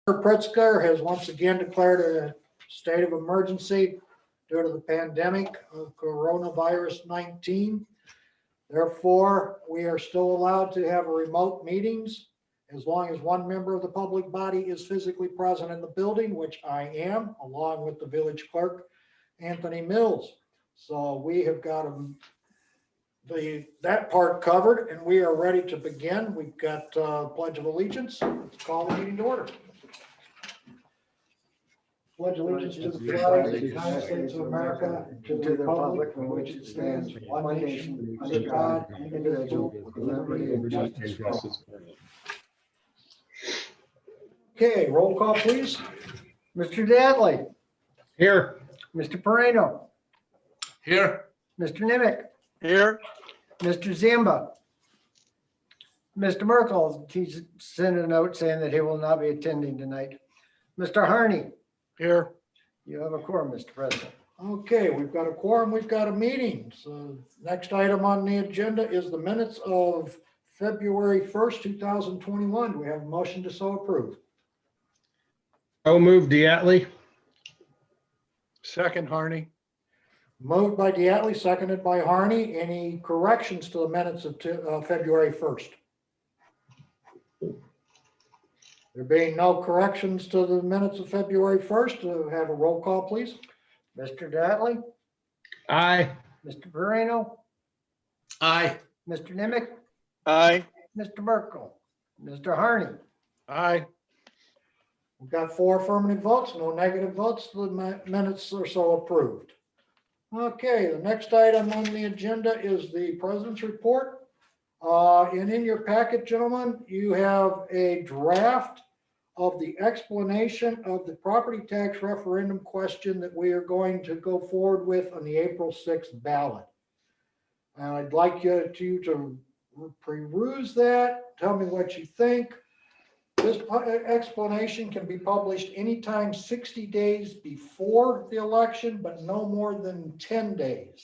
Pritzker has once again declared a state of emergency due to the pandemic of coronavirus 19. Therefore, we are still allowed to have remote meetings as long as one member of the public body is physically present in the building, which I am, along with the village clerk, Anthony Mills. So we have got that part covered, and we are ready to begin. We've got Pledge of Allegiance. Let's call the meeting to order. Pledge allegiance to the flag of the United States of America, and to the republic for which it stands, one nation, under God, indivisible, with liberty and justice for all. Okay, roll call, please. Mr. Dadley, Here. Mr. Moreno, Here. Mr. Nimick, Here. Mr. Zimba, Mr. Merkel, he sent a note saying that he will not be attending tonight. Mr. Harney, Here. you have a quorum, Mr. President. Okay, we've got a quorum, we've got a meeting. So next item on the agenda is the minutes of February 1st, 2021. We have a motion to so approve. So moved, Diatley. Second, Harney. Moved by Diatley, seconded by Harney. Any corrections to the minutes of February 1st? There being no corrections to the minutes of February 1st, have a roll call, please. Mr. Dadley, Aye. Mr. Moreno, Aye. Mr. Nimick, Aye. Mr. Merkel, Mr. Harney. Aye. We've got 4 affirmative votes, no negative votes. The minutes are so approved. Okay, the next item on the agenda is the president's report. And in your packet, gentlemen, you have a draft of the explanation of the property tax referendum question that we are going to go forward with on the April 6th ballot. And I'd like you to peruse that, tell me what you think. This explanation can be published anytime 60 days before the election, but no more than 10 days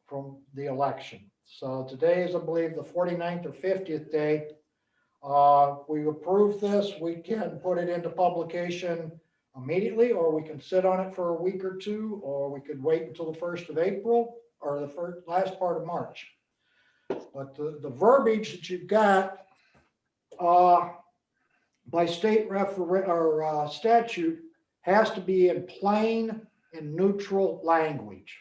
from the election. So today is, I believe, the 49th or 50th day. We approve this, we can put it into publication immediately, or we can sit on it for a week or two, or we could wait until the 1st of April or the last part of March. But the verbiage that you've got by state statute has to be in plain and neutral language.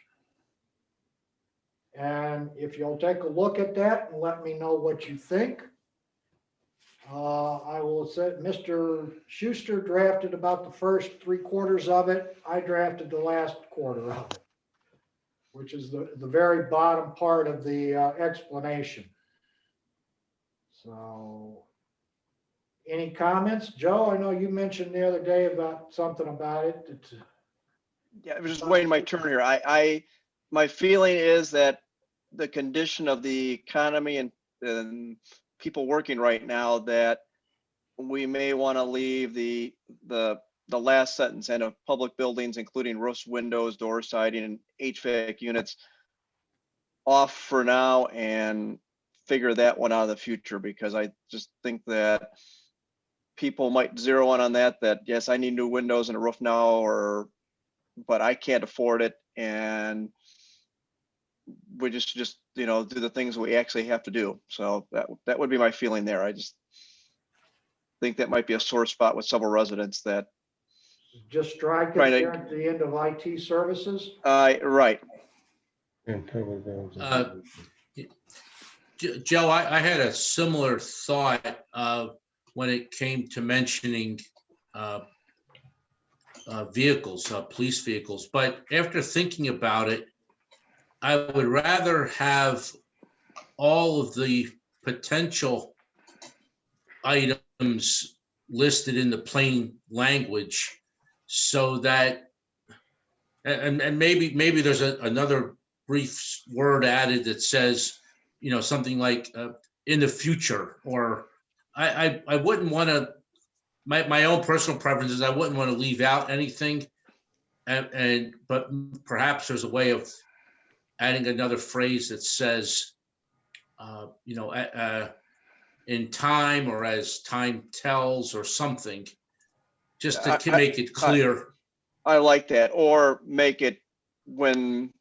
And if you'll take a look at that and let me know what you think. I will say Mr. Schuster drafted about the first 3/4 of it. I drafted the last quarter of it, which is the very bottom part of the explanation. So, any comments? Joe, I know you mentioned the other day about something about it. Yeah, I was just waiting my turn here. My feeling is that the condition of the economy and people working right now, that we may want to leave the last sentence and of public buildings, including roofs, windows, door siding, and HVAC units off for now and figure that one out in the future, because I just think that people might zero in on that yes, I need new windows and a roof now, but I can't afford it, and we just do the things we actually have to do. So that would be my feeling there. I just think that might be a sore spot with several residents that Just strike it there at the end of IT services. right. Joe, I had a similar thought when it came to mentioning vehicles, police vehicles. But after thinking about it, I would rather have all of the potential items listed in the plain language, so that, and maybe there's another brief word added that says, something like in the future, or I wouldn't want to, my own personal preferences, I wouldn't want to leave out anything, but perhaps there's a way of adding another phrase that says, in time or as time tells or something, just I- to make it clear. I like that, or make it when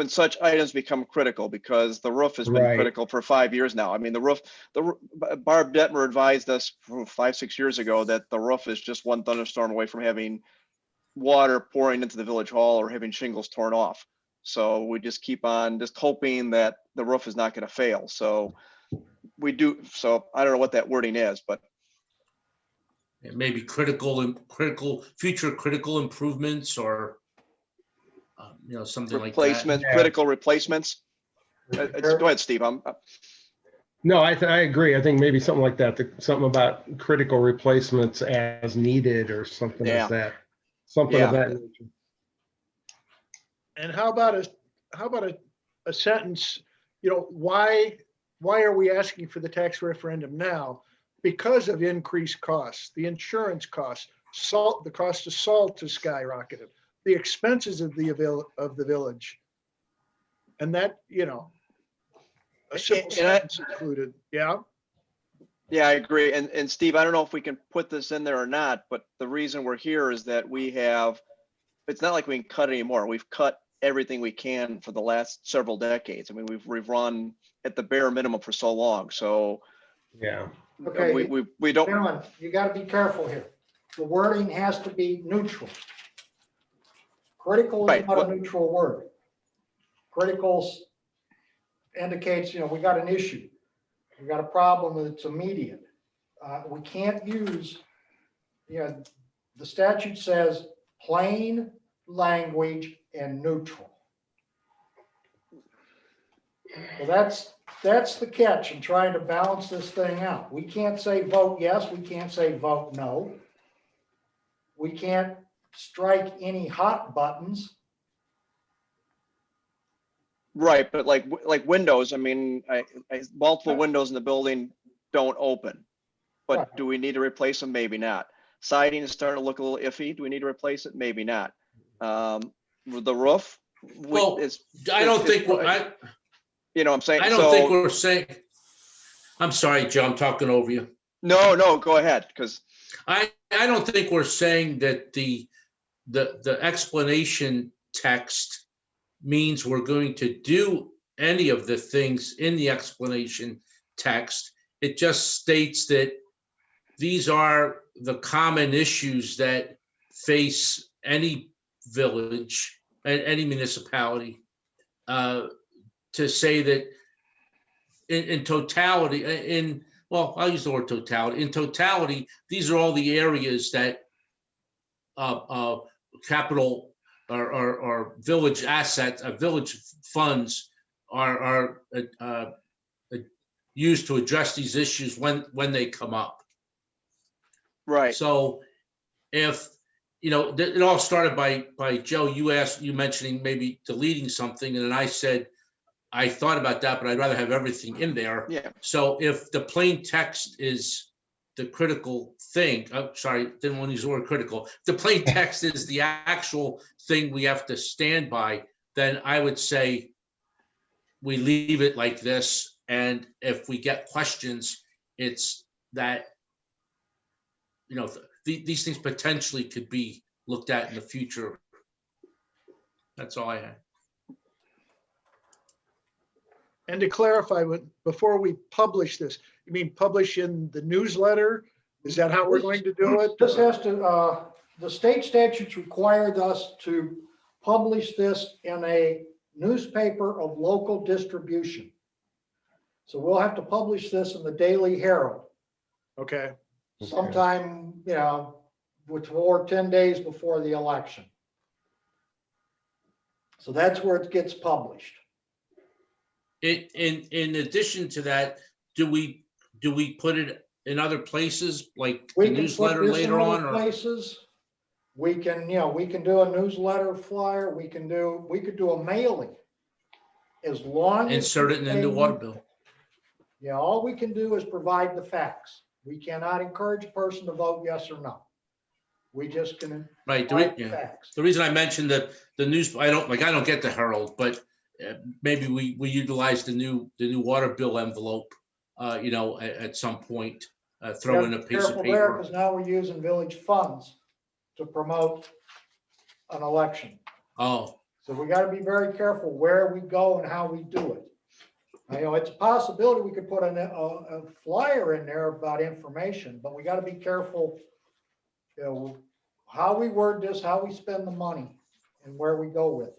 such items become critical, because the roof has been Right. critical for 5 years now. I mean, Barb Detmer advised us 5, 6 years ago that the roof is just one thunderstorm away from having water pouring into the village hall or having shingles torn off. So we just keep on just hoping that the roof is not going to fail. So I don't know what that wording is, but It may be future critical improvements or, something like that. replacement, Yeah. critical replacements. Go ahead, Steve. No, I agree. I think maybe something like that, something about critical replacements as needed or something Yeah. like that. Something Yeah. of that nature. And how about a sentence, why are we asking for the tax referendum now? Because of increased costs, the insurance costs, the cost of salt has skyrocketed, the expenses of the village. And that, a simple And I- sentence included, yeah? Yeah, I agree. And Steve, I don't know if we can put this in there or not, but the reason we're here is that it's not like we can cut anymore. We've cut everything we can for the last several decades. I mean, we've run at the bare minimum for so long. So Yeah. Okay. we don't, Gentlemen, you gotta be careful here. The wording has to be neutral. Critical is Right, not but- a neutral word. Critical indicates, we got an issue. We got a problem that's immediate. We can't use, the statute says plain language and neutral. Well, that's the catch in trying to balance this thing out. We can't say vote yes, we can't say vote no. We can't strike any hot buttons. right, but like windows, I mean, multiple windows in the building don't open. But Right. do we need to replace them? Maybe not. Siding is starting to look a little iffy. Do we need to replace it? Maybe not. The roof, Well, is, I don't it's- think, I what I'm saying? don't think So, we're saying, I'm sorry, Joe, I'm talking over you. no, go ahead, because, I don't think we're saying that the explanation text means we're going to do any of the things in the explanation text. It just states that these are the common issues that face any village and any municipality. To say that in totality, I'll use the word totality. In totality, these are all the areas that capital or village assets, village funds are used to address these issues when they come up. right, So if, it all started by Joe, you mentioning maybe deleting something, and then I said, I thought about that, but I'd rather have everything in there. yeah, So if the plain text is the critical thing, I'm sorry, didn't want to use the word critical. The plain text is the actual thing we have to stand by, then I would say we leave it like this. And if we get questions, it's that, these things potentially could be looked at in the future. That's all I had. And to clarify, before we publish this, you mean publish in the newsletter? Is that how we're going to do it? This has to, the state statutes required us to publish this in a newspaper of local distribution. So we'll have to publish this in the Daily Herald Okay, sometime, before 10 days before the election. So that's where it gets published. In addition to that, do we put it in other places, like the We can put newsletter this in later on? other Or places. We can, we can do a newsletter flyer. We could do a mailing. As long as. insert it in the water bill? Yeah, all we can do is provide the facts. We cannot encourage a person to vote yes or no. We just can Right. provide the Yeah. facts. The reason I mentioned the news, I don't get the Herald, but maybe we utilize the new water bill envelope at some point, throw in a piece of Careful there, paper. because now we're using village funds to promote an election. Oh, So we gotta be very careful where we go and how we do it. It's a possibility we could put a flyer in there about information, but we gotta be careful, how we word this, how we spend the money, and where we go with it.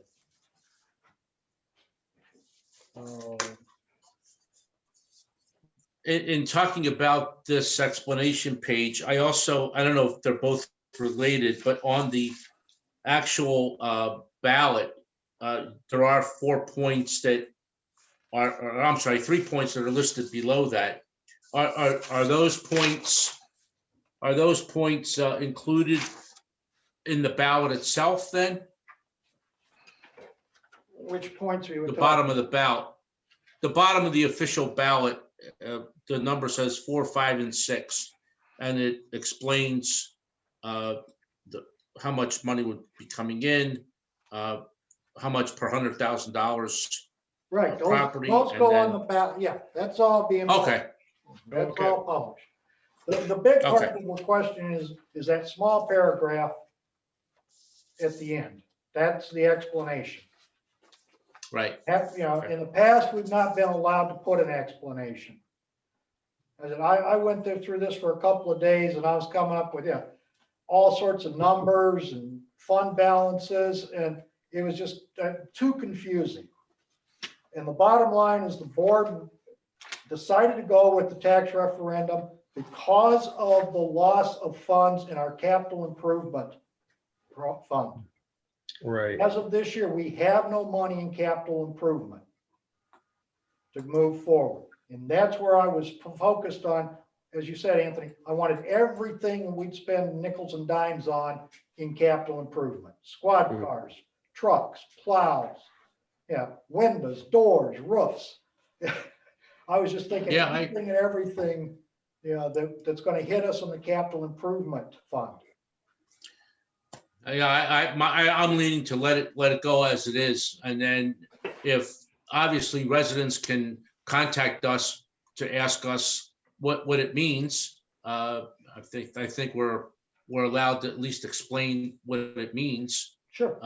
in talking about this explanation page, I don't know if they're both related, but on the actual ballot, there are 4 points that or I'm sorry, 3 points that are listed below that. Are those points included in the ballot itself then? Which points are you The talking? bottom of the ballot, the bottom of the official ballot, the number says 4, 5, and 6, and it explains how much money would be coming in, how much per $100,000. Right, property, those and go then- on the ballot, yeah, that's all being. Okay, That's Okay. all published. The big part Okay. that we're questioning is that small paragraph at the end. That's the explanation. right. In the past, we've not been allowed to put an explanation. I went through this for a couple of days and I was coming up with, all sorts of numbers and fund balances, and it was just too confusing. And the bottom line is the board decided to go with the tax referendum because of the loss of funds in our capital improvement fund. Right. As of this year, we have no money in capital improvement to move forward. And that's where I was focused on, as you said, Anthony, I wanted everything we'd spend nickels and dimes on in capital improvement. Squad cars, trucks, plows, windows, doors, roofs. I was just thinking Yeah, anything and everything, that's gonna hit us on the capital improvement fund. I'm leaning to let it go as it is, and then if obviously residents can contact us to ask us what it means, I think we're allowed to at least explain what it means, Sure.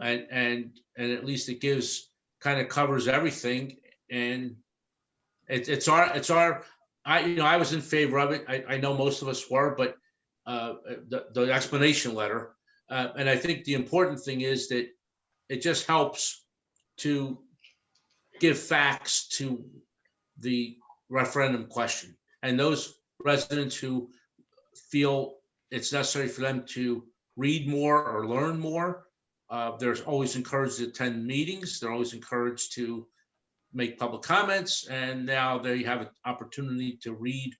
and at least it kind of covers everything, and it's our. I was in favor of it. I know most of us were, but the explanation letter. And I think the important thing is that it just helps to give facts to the referendum question. And those residents who feel it's necessary for them to read more or learn more, they're always encouraged to attend meetings. They're always encouraged to make public comments. And now they have an opportunity to read,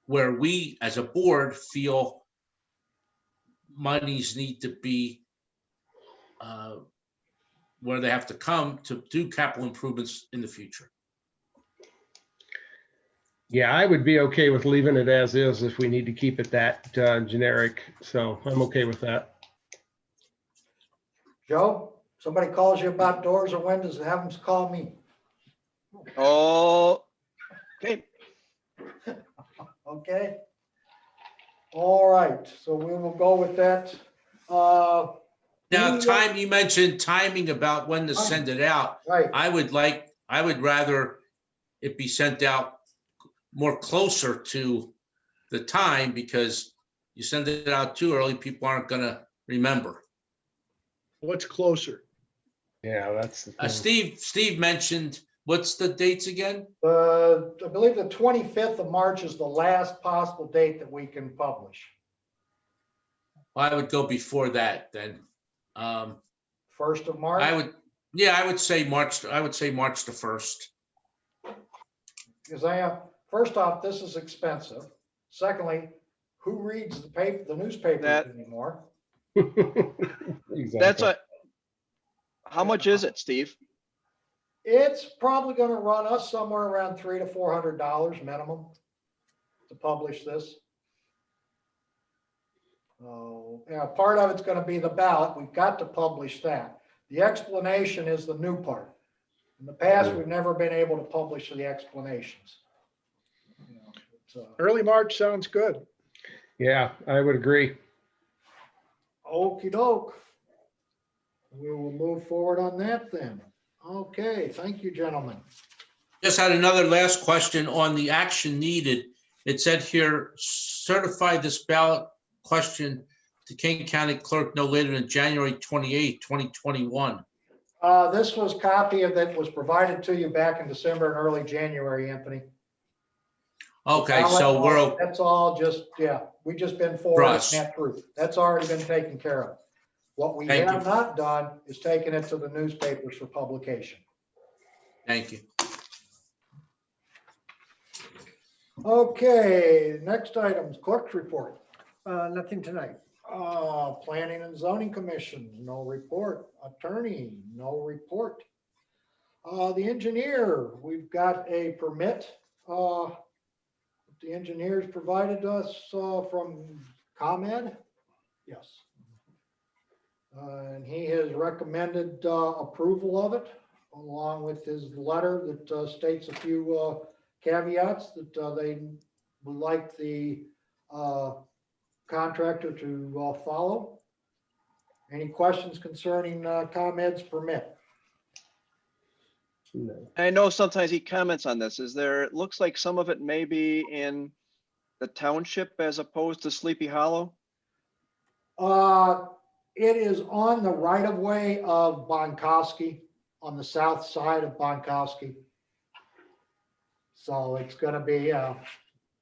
where we as a board feel monies need to be where they have to come to do capital improvements in the future. Yeah, I would be okay with leaving it as is if we need to keep it that generic. So I'm okay with that. Joe, somebody calls you about doors or windows, have them call me. Oh, okay. Okay? All right, so we will go with that. Now, you mentioned timing about when to send it out. Right, I would rather it be sent out more closer to the time, because you send it out too early, people aren't gonna remember. What's closer? Yeah, that's the thing. Steve mentioned, what's the dates again? I believe the 25th of March is the last possible date that we can publish. I would go before that then. 1st of March? I would say March the 1st. Because first off, this is expensive. Secondly, who reads the newspapers anymore? Exactly. How much is it, Steve? It's probably gonna run us somewhere around $300 to $400 minimum to publish this. Part of it's gonna be the ballot. We've got to publish that. The explanation is the new part. In the past, we've never been able to publish the explanations. You know, it's, Early March sounds good. Yeah, I would agree. okey doke. We will move forward on that then. Okay, thank you, gentlemen. Just had another last question on the action needed. It said here, certify this ballot question to King County Clerk no later than January 28, 2021. This was copy of that was provided to you back in December and early January, Anthony. Okay, so we're, That's all just, yeah, we just been us. forwarding that through. That's already been taken care of. What we Thank have you. not done is taken it to the newspapers for publication. thank you. Okay, next item is clerk's report. Nothing tonight. Planning and Zoning Commission, no report. Attorney, no report. The engineer, we've got a permit. The engineers provided us from ComEd. Yes. And he has recommended approval of it, along with his letter that states a few caveats that they would like the contractor to follow. Any questions concerning ComEd's permit? No. I know sometimes he comments on this. It looks like some of it may be in the township as opposed to Sleepy Hollow. It is on the right of way of Bonkowski, on the south side of Bonkowski. So it's gonna be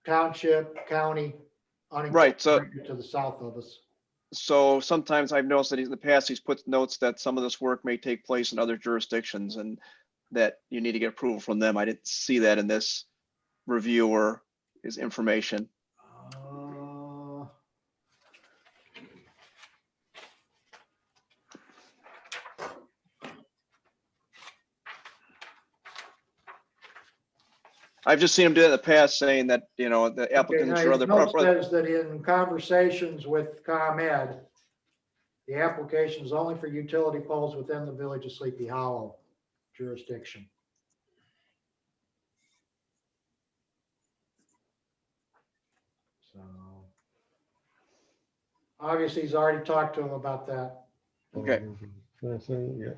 township, county. Right, so- unincorporated to the south of us. So sometimes I've noticed that in the past, he's put notes that some of this work may take place in other jurisdictions and that you need to get approval from them. I didn't see that in this review or his information. Uh, I've just seen him do it in the past, saying that, the Okay, applicants now or his other. note says that in conversations with ComEd, the application is only for utility poles within the village of Sleepy Hollow jurisdiction. So obviously, he's already talked to him about that. Okay. Yeah.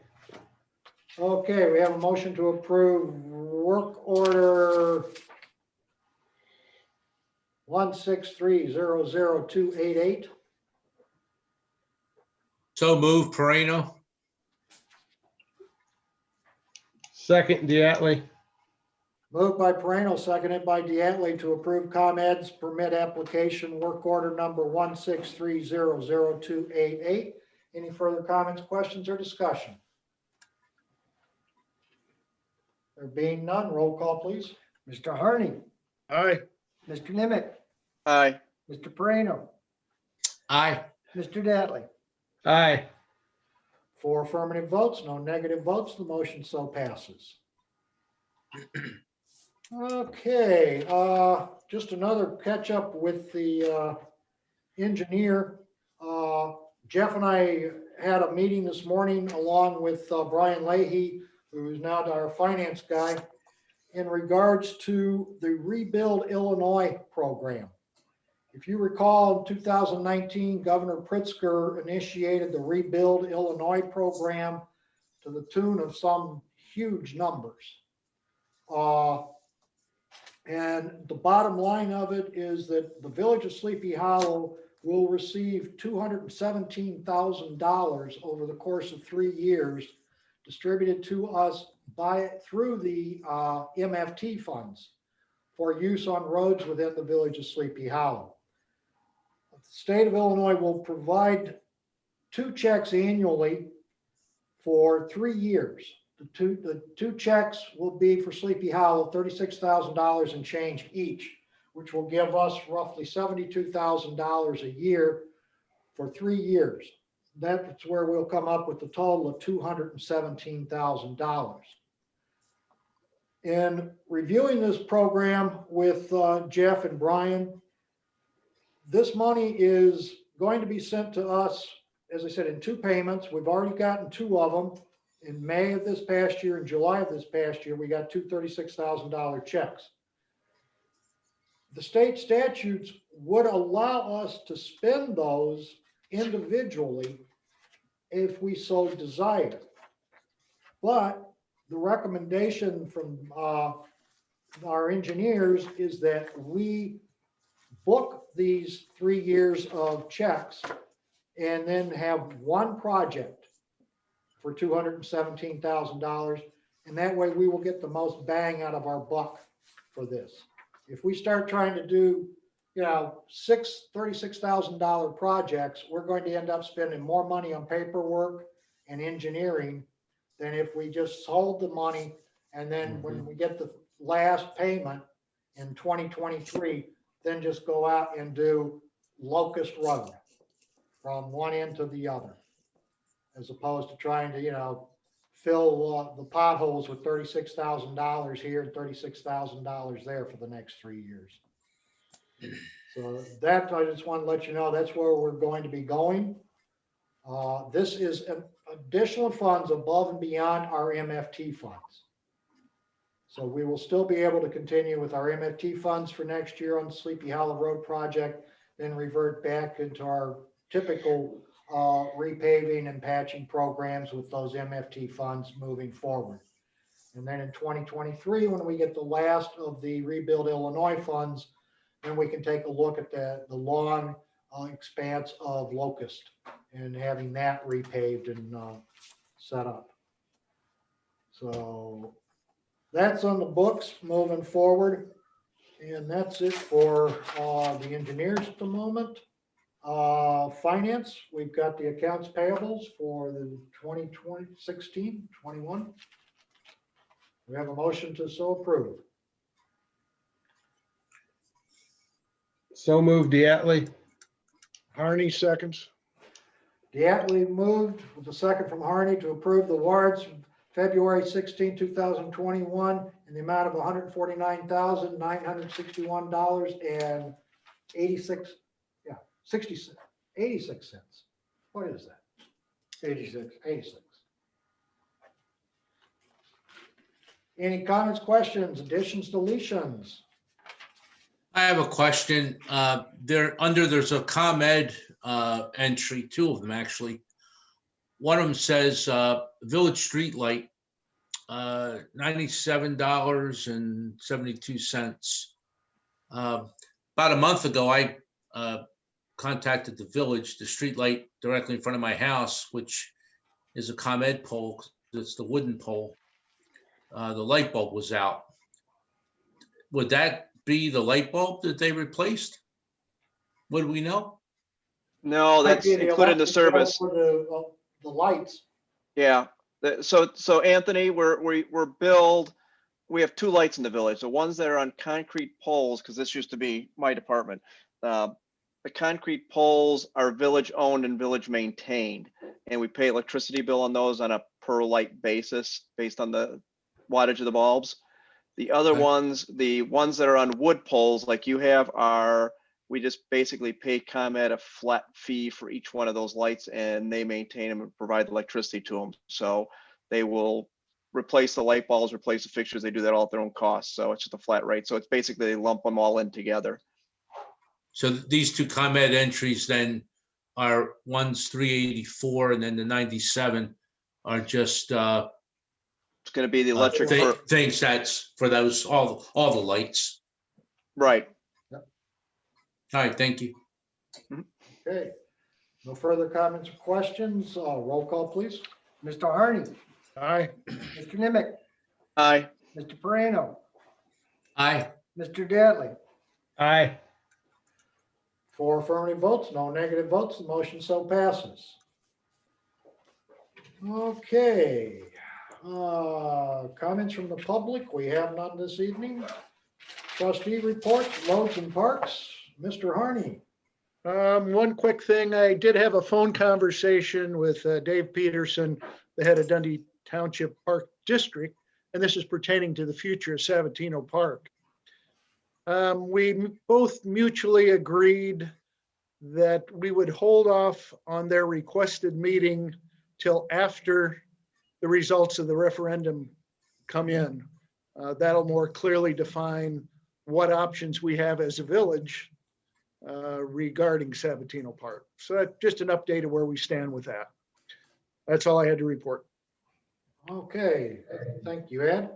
Okay, we have a motion to approve work order 163000288. So move Moreno. Second, Diatley. Moved by Moreno, seconded by Diatley to approve ComEd's permit application work order number 163000288. Any further comments, questions, or discussion? There being none, roll call, please. Mr. Harney, Aye. Mr. Nimitz, Aye. Mr. Moreno, Aye. Mr. Dattley. Aye. 4 affirmative votes, no negative votes, the motion so passes. Okay, just another catch up with the engineer. Jeff and I had a meeting this morning along with Brian Leahy, who is now our finance guy, in regards to the Rebuild Illinois program. If you recall, in 2019, Governor Pritzker initiated the Rebuild Illinois program to the tune of some huge numbers. And the bottom line of it is that the village of Sleepy Hollow will receive $217,000 over the course of 3 years, distributed to us through the MFT funds for use on roads within the village of Sleepy Hollow. The state of Illinois will provide 2 checks annually for 3 years. The two checks will be for Sleepy Hollow, $36,000 and change each, which will give us roughly $72,000 a year for 3 years. That's where we'll come up with a total of $217,000. In reviewing this program with Jeff and Brian, this money is going to be sent to us, as I said, in 2 payments. We've already gotten 2 of them. in May of this past year, in July of this past year, we got two $36,000 checks. The state statutes would allow us to spend those individually if we so desire. But the recommendation from our engineers is that we book these 3 years of checks and then have one project for $217,000. And that way we will get the most bang out of our buck for this. If we start trying to do, six $36,000 projects, we're going to end up spending more money on paperwork and engineering than if we just hold the money and then when we get the last payment in 2023, then just go out and do Locust Road from one end to the other, as opposed to trying to, fill the potholes with $36,000 here and $36,000 there for the next 3 years. So that, I just want to let you know, that's where we're going to be going. This is an additional funds above and beyond our MFT funds. So we will still be able to continue with our MFT funds for next year on the Sleepy Hollow Road project, then revert back into our typical repaving and patching programs with those MFT funds moving forward. And then in 2023, when we get the last of the Rebuild Illinois funds, then we can take a look at the long expanse of Locust and having that repaved and set up. So that's on the books moving forward. And that's it for the engineers at the moment. Finance, we've got the accounts payables for the 2016, 21. We have a motion to so approve. So moved, Diatley. Harney seconds. Diatley moved with a second from Harney to approve the warrants February 16, 2021 in the amount of $149,961.86. 86 cents. What is that? 86. 86. Any comments, questions, additions, deletions? I have a question. There's a ComEd entry, two of them actually. One of them says Village Street Light, $97.72. About a month ago, I contacted the village, the street light directly in front of my house, which is a ComEd pole. It's the wooden pole. The light bulb was out. Would that be the light bulb that they replaced? Would we know? No, that's Might be the included in the electric bill service. for the lights. Yeah. So Anthony, we're billed. We have two lights in the village. The ones that are on concrete poles, because this used to be my department. The concrete poles are village owned and village maintained, and we pay electricity bill on those on a per light basis based on the wattage of the bulbs. The other Okay. ones, the ones that are on wood poles like you have, we just basically pay ComEd a flat fee for each one of those lights, and they maintain them and provide the electricity to them. So they will replace the light bulbs, replace the fixtures. They do that all at their own cost. So it's just a flat rate. So it's basically they lump them all in together. So these two ComEd entries then are one's 384 and then the 97 are just It's going to be the electric for, things that's for those, all the lights. right. All right, thank you. Okay. No further comments or questions. Roll call, please. Mr. Harney, Aye. Mr. Nimitz, Aye. Mr. Moreno, Aye. Mr. Dattley, Aye. 4 affirmative votes, no negative votes. The motion so passes. Okay. Comments from the public? We have none this evening. Trustee reports, roads and parks. Mr. Harney. One quick thing, I did have a phone conversation with Dave Peterson, the head of Dundee Township Park District, and this is pertaining to the future of Sabatino Park. We both mutually agreed that we would hold off on their requested meeting till after the results of the referendum come in, that'll more clearly define what options we have as a village regarding Sabatino Park. So that's just an update of where we stand with that. That's all I had to report. Okay, thank you, Ed.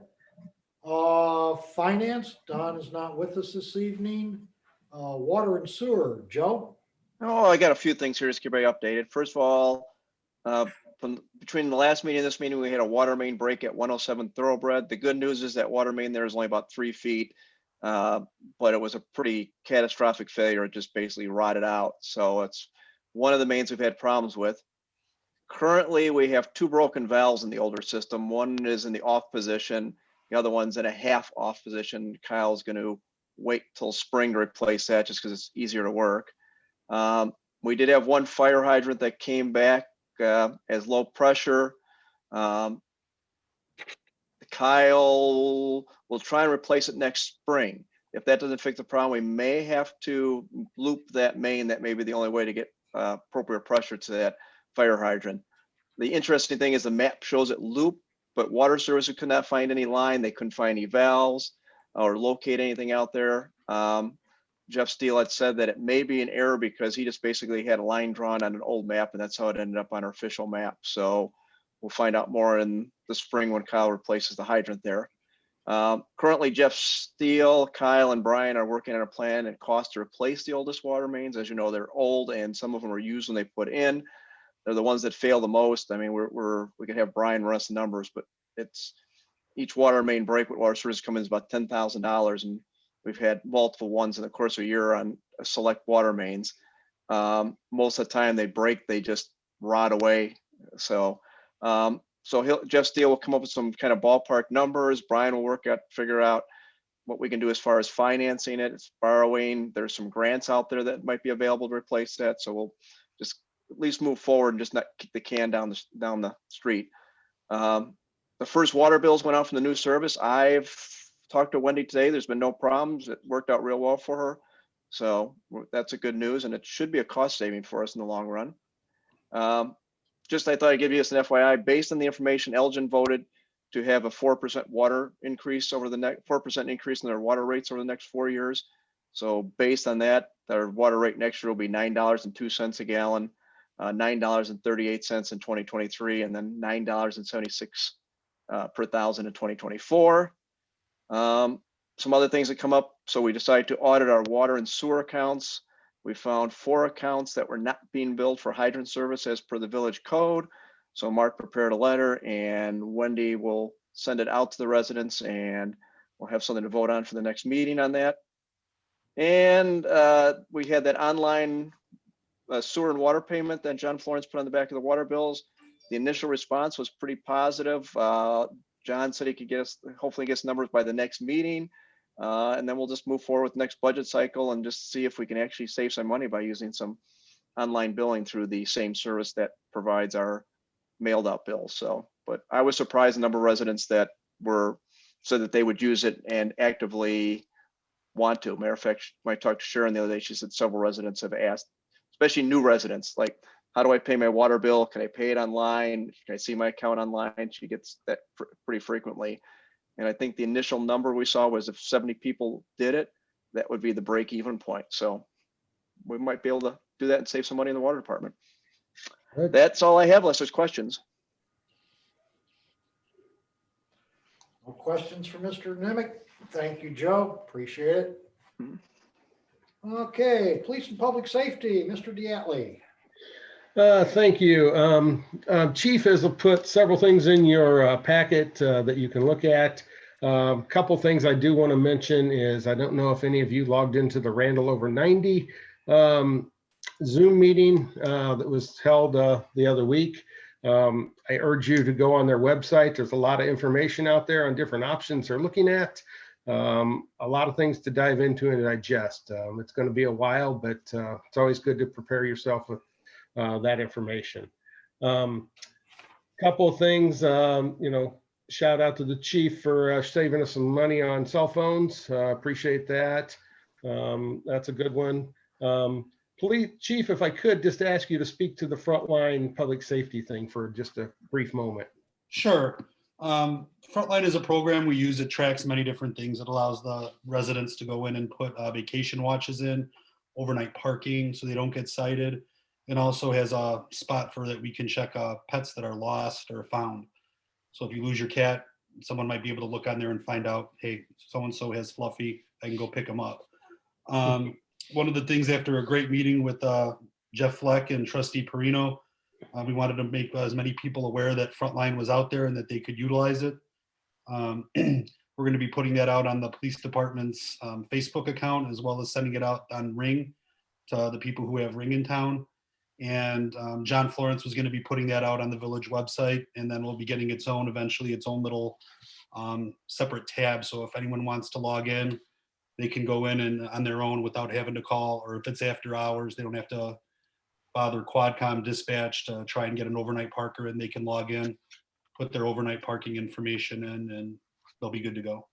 Finance, Don is not with us this evening. Water and sewer, Joe? Oh, I got a few things here to keep everybody updated. First of all, between the last meeting and this meeting, we had a water main break at 107 Thoroughbred. The good news is that water main there is only about 3 feet, but it was a pretty catastrophic failure. It just basically rotted out. So it's one of the mains we've had problems with. Currently, we have 2 broken valves in the older system. One is in the off position. The other one's in a half off position. Kyle's going to wait till spring to replace that just because it's easier to work. We did have 1 fire hydrant that came back as low pressure. Kyle will try and replace it next spring. If that doesn't fix the problem, we may have to loop that main. That may be the only way to get appropriate pressure to that fire hydrant. The interesting thing is the map shows it loop, but water services could not find any line. They couldn't find any valves or locate anything out there. Jeff Steele had said that it may be an error because he just basically had a line drawn on an old map, and that's how it ended up on our official map. So we'll find out more in the spring when Kyle replaces the hydrant there. Currently, Jeff Steele, Kyle, and Brian are working on a plan and cost to replace the oldest water mains. As you know, they're old, and some of them were used when they put in. They're the ones that fail the most. I mean, we could have Brian run us the numbers, but it's each water main break with water service come in is about $10,000, and we've had multiple ones in the course of a year on select water mains. Most of the time they break, they just rot away. So Jeff Steele will come up with some kind of ballpark numbers. Brian will figure out what we can do as far as financing it. It's borrowing. There's some grants out there that might be available to replace that. So we'll just at least move forward and just not kick the can down the street. The first water bills went out from the new service. I've talked to Wendy today. There's been no problems. It worked out real well for her. So that's a good news, and it should be a cost saving for us in the long run. I thought I'd give you an FYI. Based on the information, Elgin voted to have a 4% water increase over the next 4% increase in their water rates over the next 4 years. So based on that, their water rate next year will be $9.02 a gallon, $9.38 in 2023, and then $9.76 per thousand in 2024. Some other things that come up. So we decided to audit our water and sewer accounts. We found 4 accounts that were not being billed for hydrant service as per the village code. So Mark prepared a letter, and Wendy will send it out to the residents, and we'll have something to vote on for the next meeting on that. And we had that online sewer and water payment that John Florence put on the back of the water bills. The initial response was pretty positive. John said he could hopefully get numbers by the next meeting. And then we'll just move forward with next budget cycle and just see if we can actually save some money by using some online billing through the same service that provides our mailed out bills. So, but I was surprised the number of residents that said that they would use it and actively want to. Matter of fact, when I talked to Sharon the other day, she said several residents have asked, especially new residents, like, how do I pay my water bill? Can I pay it online? Can I see my account online? She gets that pretty frequently. And I think the initial number we saw was if 70 people did it, that would be the break even point. So we might be able to do that and save some money in the water department. Good. That's all I have unless there's questions. No questions for Mr. Nemick. Thank you, Joe. Appreciate it. Okay, police and public safety, Mr. Diatley. Thank you. Chief has put several things in your packet that you can look at. Couple things I do want to mention is, I don't know if any of you logged into the Randall Over 90 Zoom meeting that was held the other week. I urge you to go on their website. There's a lot of information out there on different options they're looking at. A lot of things to dive into and digest. It's going to be a while, but it's always good to prepare yourself with that information. Couple of things, shout out to the chief for saving us some money on cell phones. Appreciate that. That's a good one. Police chief, if I could just ask you to speak to the frontline public safety thing for just a brief moment. Sure. Frontline is a program we use. It tracks many different things. It allows the residents to go in and put vacation watches in, overnight parking, so they don't get cited. And also has a spot for that we can check pets that are lost or found. So if you lose your cat, someone might be able to look on there and find out, hey, so-and-so has Fluffy, I can go pick him up. One of the things after a great meeting with Jeff Fleck and Trustee Perino, we wanted to make as many people aware that Frontline was out there and that they could utilize it. We're going to be putting that out on the police department's Facebook account, as well as sending it out on Ring to the people who have Ring in town. And John Florence was going to be putting that out on the village website, and then we'll be getting eventually its own little separate tab. So if anyone wants to log in, they can go in and on their own without having to call, or if it's after hours, they don't have to bother Quadcom dispatch to try and get an overnight parker, and they can log in, put their overnight parking information in, and they'll be good to go.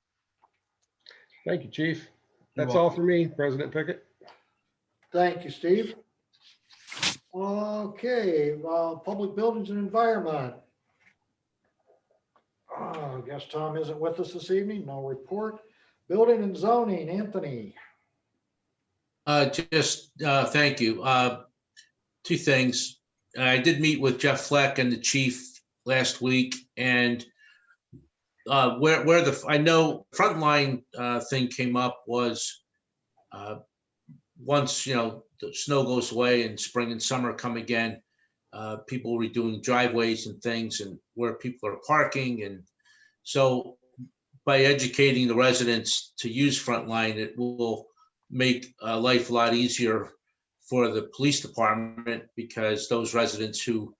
Thank you, Chief. You're That's all for me, President Pickett. Thank you, Steve. Okay, public buildings and environment. I guess Tom isn't with us this evening, no report. Building and zoning, Anthony. Thank you. Two things. I did meet with Jeff Fleck and the chief last week, and I know Frontline thing came up was once, the snow goes away and spring and summer come again, people will be doing driveways and things and where people are parking. And so by educating the residents to use Frontline, it will make life a lot easier for the police department, because those residents who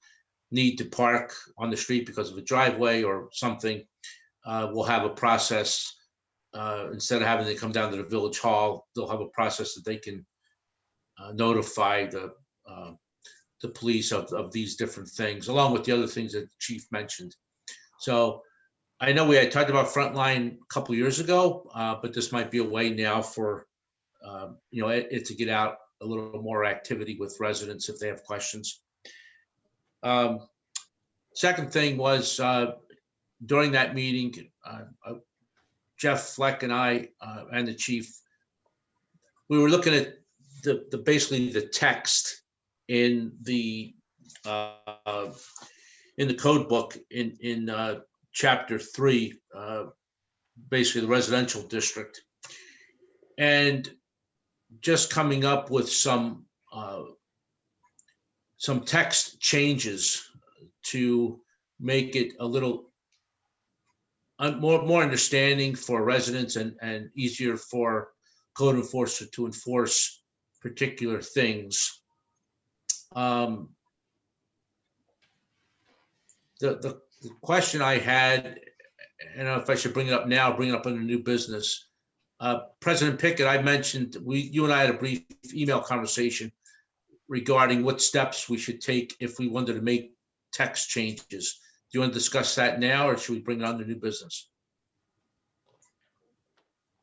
need to park on the street because of a driveway or something will have a process. Instead of having to come down to the village hall, they'll have a process that they can notify the police of these different things, along with the other things that the chief mentioned. So I know we had talked about Frontline a couple years ago, but this might be a way now for it to get out a little more activity with residents if they have questions. Second thing was during that meeting, Jeff Fleck and I and the chief, we were looking at basically the text in the code book in chapter 3, basically the residential district, and just coming up with some text changes to make it a little more understanding for residents and easier for code enforcement to enforce particular things. The question I had, I don't know if I should bring it up now, bring it up under new business. President Pickett, I mentioned you and I had a brief email conversation regarding what steps we should take if we wanted to make text changes. Do you want to discuss that now, or should we bring it under new business?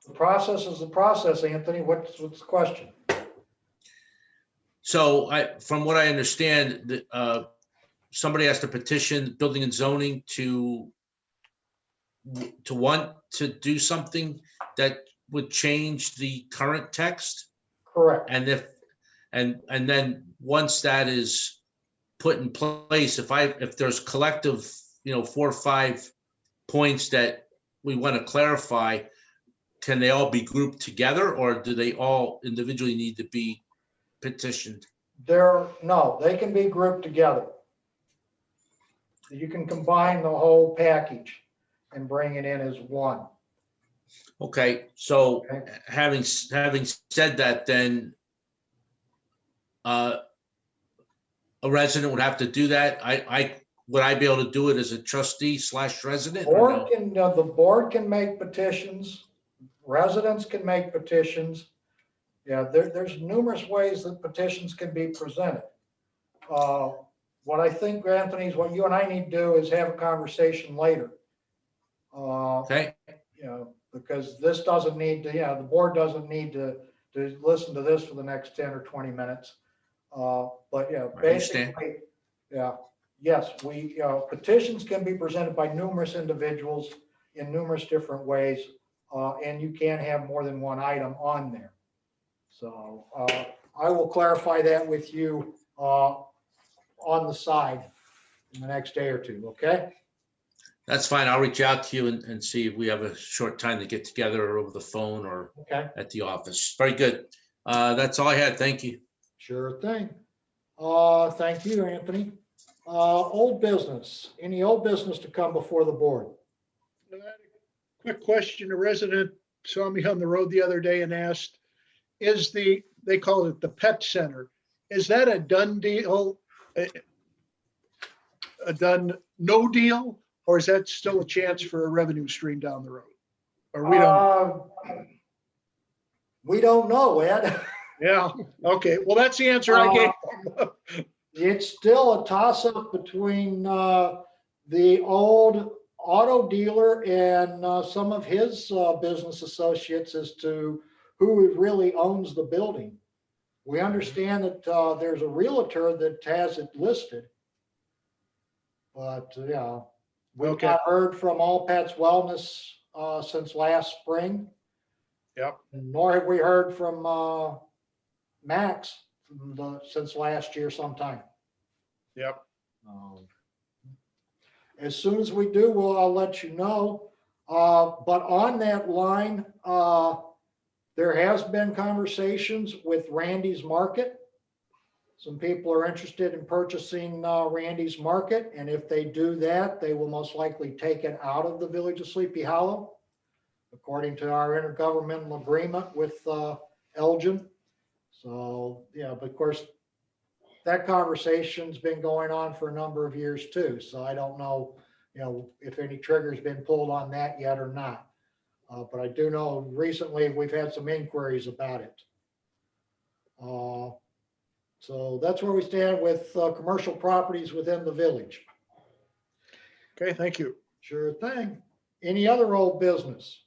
The process is the process, Anthony. What's the question? So from what I understand, somebody has to petition building and zoning to want to do something that would change the current text. Correct. And and then once that is put in place, if there's collective, 4 or 5 points that we want to clarify, can they all be grouped together, or do they all individually need to be petitioned? No, they can be grouped together. You can combine the whole package and bring it in as one. Okay, so Okay. having said that, then a resident would have to do that. Would I be able to do it as a trustee / resident? Or no? The board can make petitions. Residents can make petitions. Yeah, there's numerous ways that petitions can be presented. What I think, Anthony, is what you and I need to do is have a conversation later. Okay, Because this doesn't need to, the board doesn't need to listen to this for the next 10 or 20 minutes. But yeah, I understand. basically, yeah, yes, petitions can be presented by numerous individuals in numerous different ways. And you can have more than one item on there. So, I will clarify that with you, on the side in the next day or two, okay? That's fine. I'll reach out to you and see if we have a short time to get together or over the phone or Okay, at the office. Very good. That's all I had. Thank you. sure thing. Thank you, Anthony. Old business, any old business to come before the board? Quick question. A resident saw me on the road the other day and asked, they call it the pet center. Is that a done deal? A done no deal? Or is that still a chance for a revenue stream down the road? Or We don't know, Ed. yeah, okay. Well, that's the answer I gave. It's still a toss-up between the old auto dealer and some of his business associates as to who really owns the building. We understand that there's a realtor that has it listed. But yeah, we've Okay. not heard from All Pets Wellness since last spring. Yep. Nor have we heard from Max since last year sometime. Yep. As soon as we do, I'll let you know. But on that line, there has been conversations with Randy's Market. Some people are interested in purchasing Randy's Market, and if they do that, they will most likely take it out of the Village of Sleepy Hollow, according to our intergovernmental agreement with Elgin. So, yeah, but of course, that conversation's been going on for a number of years too. So I don't know, if any trigger's been pulled on that yet or not. But I do know recently we've had some inquiries about it. So that's where we stand with commercial properties within the village. Okay, thank you. Sure thing. Any other old business?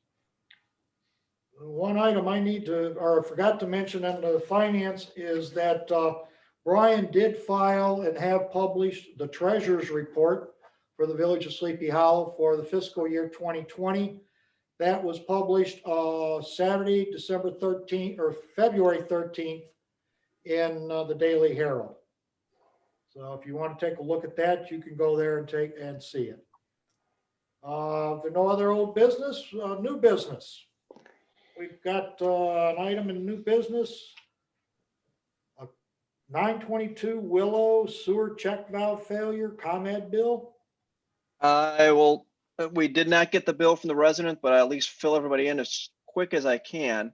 One item I need to, or forgot to mention under the finance is that Brian did file and have published the treasurer's report for the Village of Sleepy Hollow for the fiscal year 2020. That was published Saturday, December 13th or February 13th in the Daily Herald. So if you want to take a look at that, you can go there and see it. If there's no other old business, new business. We've got an item in new business. 922 Willow sewer check valve failure, ComEd bill. We did not get the bill from the resident, but I'll at least fill everybody in as quick as I can.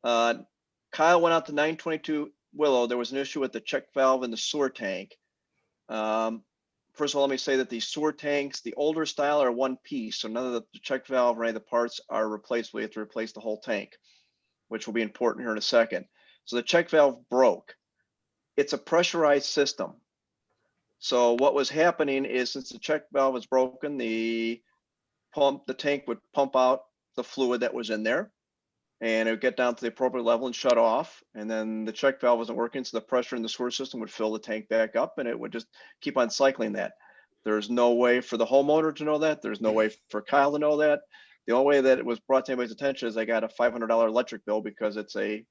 Kyle went out to 922 Willow. There was an issue with the check valve in the sewer tank. First of all, let me say that the sewer tanks, the older style, are one piece. So none of the check valve or any of the parts are replaceable. We have to replace the whole tank, which will be important here in a second. So the check valve broke. It's a pressurized system. So what was happening is, since the check valve was broken, the tank would pump out the fluid that was in there, and it would get down to the appropriate level and shut off. And then the check valve wasn't working, so the pressure in the sewer system would fill the tank back up, and it would just keep on cycling that. There's no way for the homeowner to know that. There's no way for Kyle to know that. The only way that it was brought to anybody's attention is I got a $500 electric bill because it's a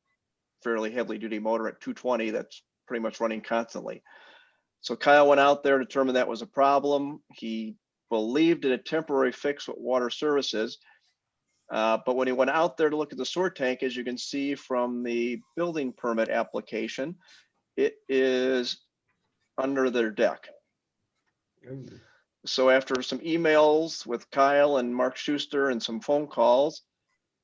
fairly heavily duty motor at 220 that's pretty much running constantly. So Kyle went out there, determined that was a problem. He believed in a temporary fix with Water Services. But when he went out there to look at the sewer tank, as you can see from the building permit application, it is under their deck. So after some emails with Kyle and Mark Schuster and some phone calls,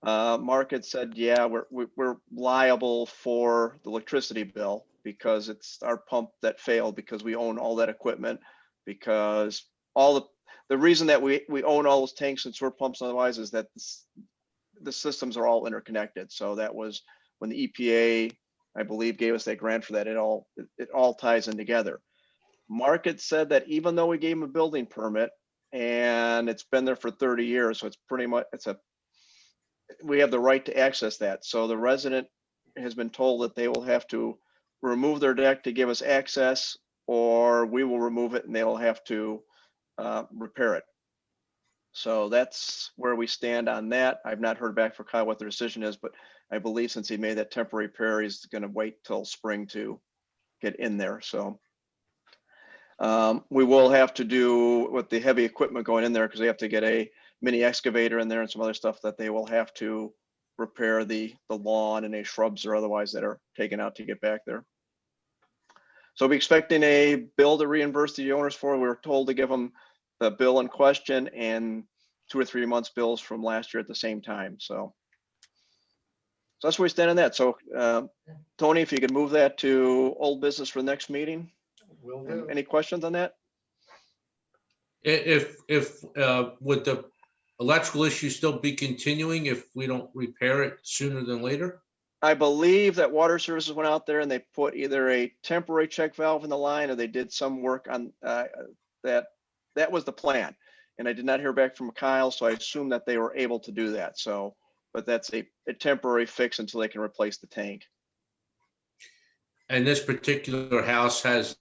Mark had said, yeah, we're liable for the electricity bill because it's our pump that failed, because we own all that equipment, because the reason that we own all those tanks and sewer pumps otherwise is that the systems are all interconnected. So that was when the EPA, I believe, gave us that grant for that. It all ties in together. Mark had said that even though we gave him a building permit and it's been there for 30 years, so it's pretty much, we have the right to access that. So the resident has been told that they will have to remove their deck to give us access, or we will remove it and they'll have to repair it. So that's where we stand on that. I've not heard back from Kyle what the decision is, but I believe since he made that temporary repair, he's going to wait till spring to get in there. So we will have to do with the heavy equipment going in there because they have to get a mini excavator in there and some other stuff that they will have to repair the lawn and any shrubs or otherwise that are taken out to get back there. So we're expecting a bill to reimburse the owners for. We were told to give them the bill in question and 2 or 3 months bills from last year at the same time. So that's where we stand on that. So Tony, if you could move that to old business for the next meeting. Will do. Any questions on that? If would the electrical issue still be continuing if we don't repair it sooner than later? I believe that Water Services went out there and they put either a temporary check valve in the line or they did some work on that. That was the plan. And I did not hear back from Kyle, so I assume that they were able to do that. So, but that's a temporary fix until they can replace the tank. And this particular house has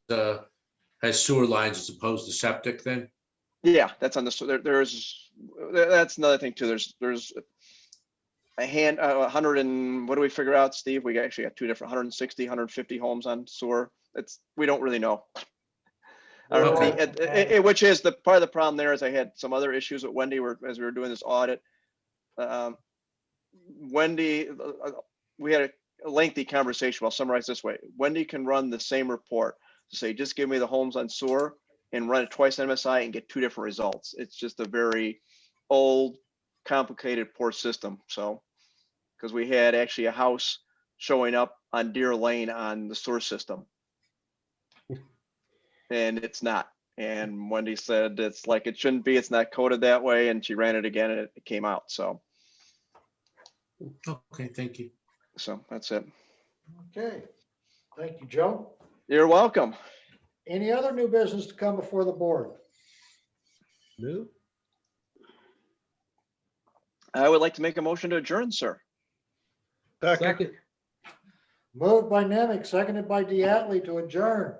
sewer lines as opposed to septic then? Yeah, that's on the, that's another thing too. There's a 100 and what do we figure out, Steve? We actually got 2 different 160, 150 homes on sewer. We don't really know. I don't know, which is the part of the problem there is I had some other issues with Wendy as we were doing this audit. Wendy, we had a lengthy conversation. I'll summarize this way. Wendy can run the same report to say, just give me the homes on sewer and run it twice on MSI and get 2 different results. It's just a very old, complicated, poor system. So, because we had actually a house showing up on Deer Lane on the sewer system. And it's not. And Wendy said it's like it shouldn't be. It's not coded that way. And she ran it again and it came out. So Okay, thank you. so that's it. Okay, thank you, Joe. You're welcome. Any other new business to come before the board? No. I would like to make a motion to adjourn, sir. Second. Moved by Nemec, seconded by Diatley to adjourn.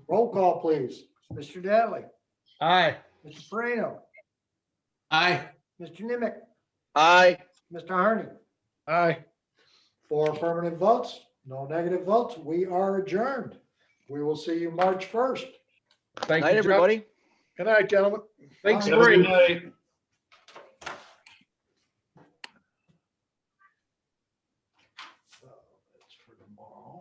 Roll call, please. Mr. Datley, Aye. Mr. Farino, Aye. Mr. Niemiec, Aye. Mr. Harney. Aye. 4 affirmative votes, no negative votes. We are adjourned. We will see you March 1st. Thank Night, you, Chuck. everybody. Good night, gentlemen. Thanks, Have Have a good Spring. night. That's for tomorrow.